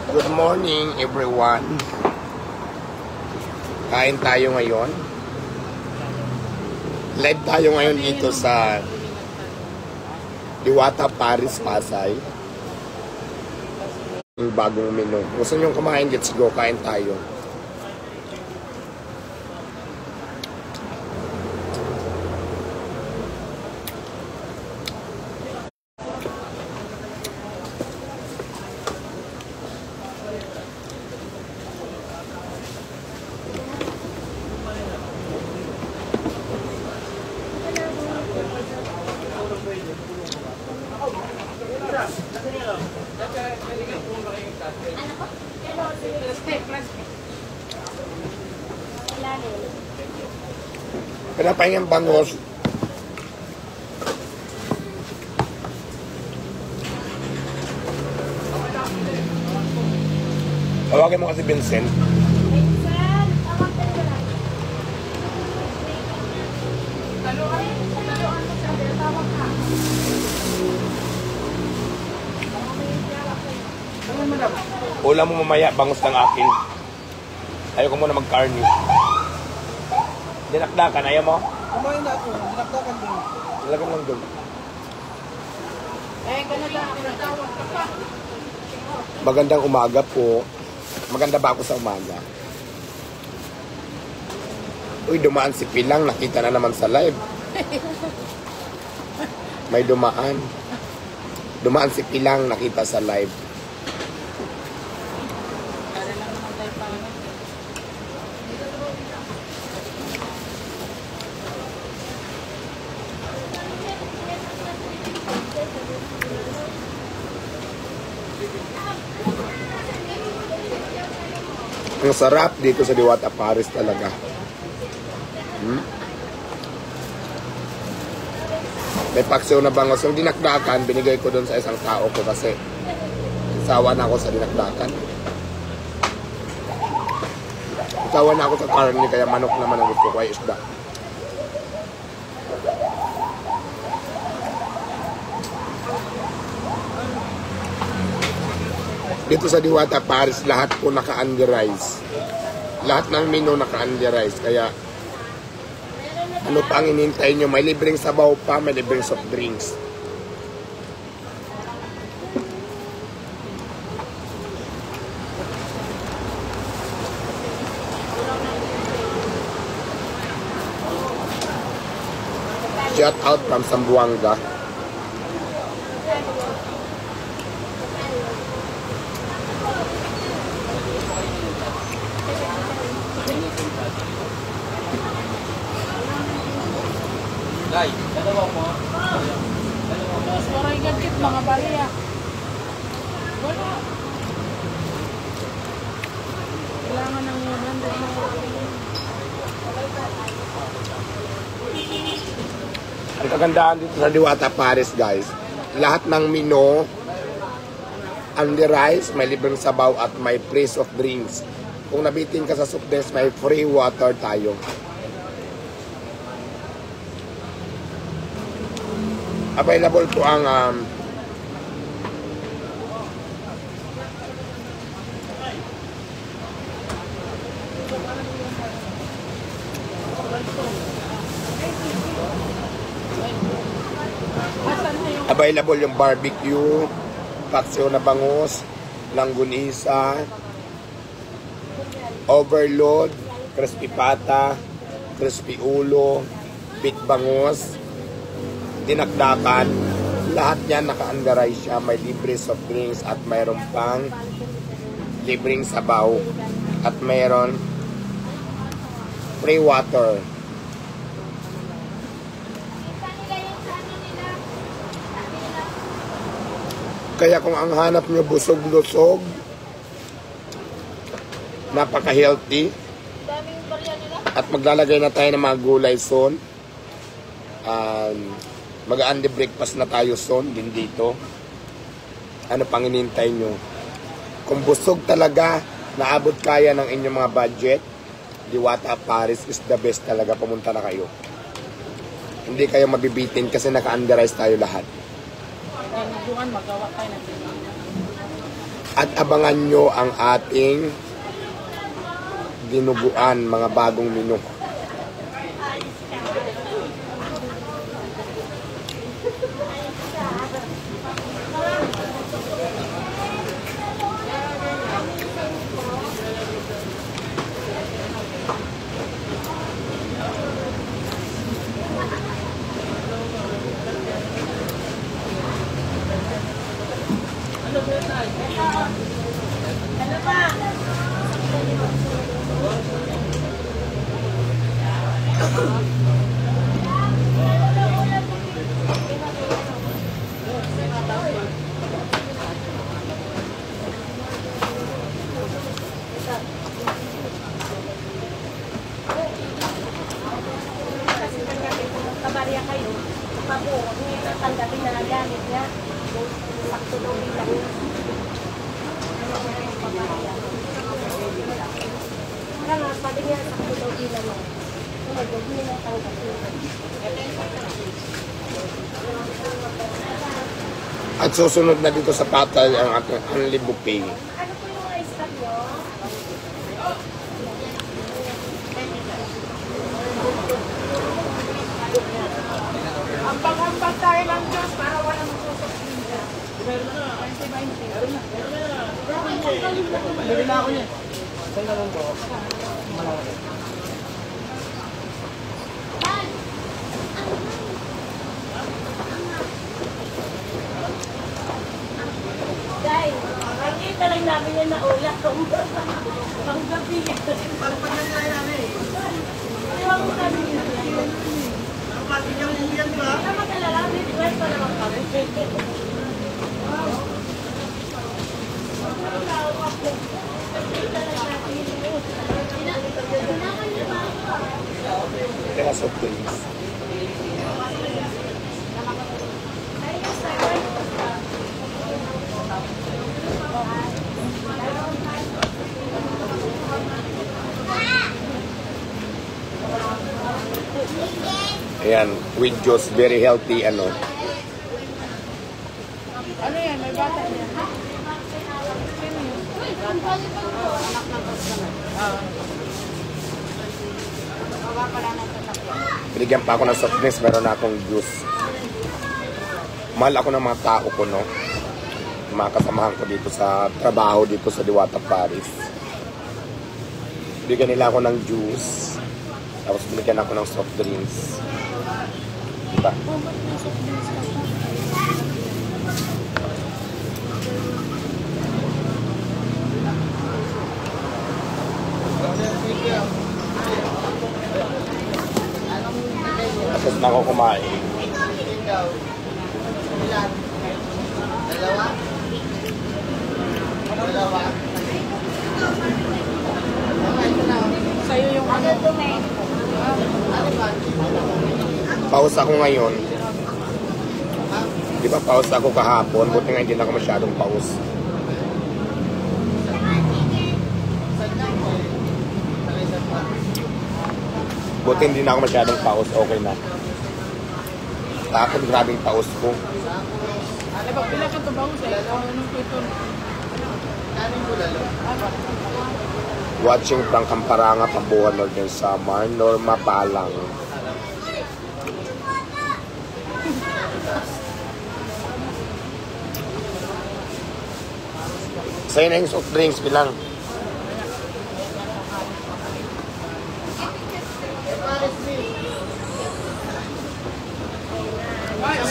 Good morning everyone. Kain tayo ngayon. Live tayo ngayon dito sa Diwata Paris, Pasay. Yung bagong menu. Gusto nyo kumain? Let's go, kain tayo. Pinapahingan bangos. Tawagin mo kasi Vincent. Ulam mo mamaya, bangus ng akin. Ayaw ko muna mag-carne. Dinakdakan, ayaw mo? Kumain na ako, dinakdakan din. Lagyan lang doon. Ganun lang, tinatawag ka pa. Magandang umaga po. Maganda ba ako sa umaga? Uy, dumaan si Pilang. Nakita na naman sa live. May dumaan. Dumaan si Pilang. Nakita sa live. Ang sarap dito sa Diwata Paris talaga. May paksiw na bangos. Yung dinakdakan, binigay ko doon sa isang tao ko kasi isawa na ako sa dinakdakan. Isawa na ako sa karne, kaya manok naman ang gusto ko ay isda. Dito sa Diwata Paris, lahat po naka-under-rice. Lahat ng menu naka-under-rice. Kaya, ano pa ang inintay nyo? May libreng sabaw pa, may libreng soft drinks. Shout out from Zamboanga. Day, dalawa mo. Tapos maray gagkit mga baliya. Wala. Kailangan ng yunan. Ang kagandahan dito sa Diwata Paris, guys, lahat ng menu, under rice, may libreng sabaw at may free soft drinks. Kung nabitin ka sa soft drinks, may free water tayo. Available po ang available yung barbecue, paksiw na bangus, langgunisa, overload, crispy pata, crispy ulo, big bangus, dinakdakan. Lahat yan naka-under-rice siya. May libre soft drinks at mayroon pang libreng sabaw at mayroon free water. Kaya kung ang hanap nyo busog-lusog, napaka-healthy, at maglalagay na tayo ng mga gulay soon. Mag-andi breakfast na tayo soon din dito. Ano pang inintay nyo? Kung busog talaga, naabot kaya ng inyong mga budget, Diwata Paris is the best talaga. Pumunta na kayo. Hindi kayo mabibitin kasi naka-underize tayo lahat. At abangan nyo ang ating dinuguan, mga bagong menu. Kabarya kayo, pabuo, tanggapin na nagamit niya. Sakto daw bilang. Kaya nga, sabi niya, sakto daw bilang mo. Huwag niya na tanggapin. At susunod na dito sa patay ang ating Unli Buffet. Ano po yung ice cream nyo? Ambag-ambag tayo lang Diyos para walang magsusok dyan. 20-20. Bili na ako niya. Saan na lang po? Guys, nakita lang namin yan na ulak kung panggabi. Pagpaganda namin eh. Ewan ko kami yun. Ang pati niyang uyan, di ba? Kaya mag-alala, may request pa naman kami. Kaya soft drinks. Ayan, with juice, very healthy, ano. Ano yan? May bata niya. Binigyan pa ako ng soft drinks, meron na akong juice. Mahal ako ng mga tao ko, no? Mga kasamahan ko dito sa trabaho dito sa Diwata, Paris. Bigyan nila ako ng juice. Tapos binigyan ako ng soft drinks. Diba? Tapos na ako kumain. Sa'yo yung ano. Pause ako ngayon. Di ba pause ako kahapon? Buti nga hindi na ako masyadong pause. Buti hindi na ako masyadong pause. Okay na. Takot grabing pause ko. Ay, pag pila ka ito ba usay? Anong ito? Watching Frank Camparanga, Pambuhan, Northern Samar, Norma Palang. Sa'yo na yung soft drinks, bilang.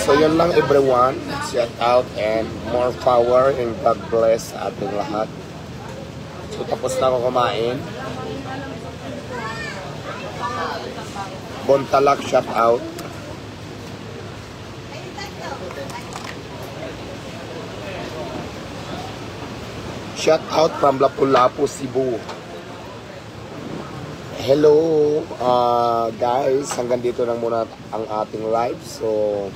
So yun lang everyone, shout out and more power and God bless sa ating lahat. So tapos na ako kumain. Bontalak, shout out. Shout out from Lapu-Lapu, Cebu. Hello guys, hanggang dito lang muna ang ating live. So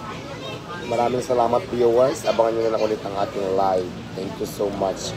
maraming salamat viewers. Abangan nyo na lang ulit ang ating live. Thank you so much.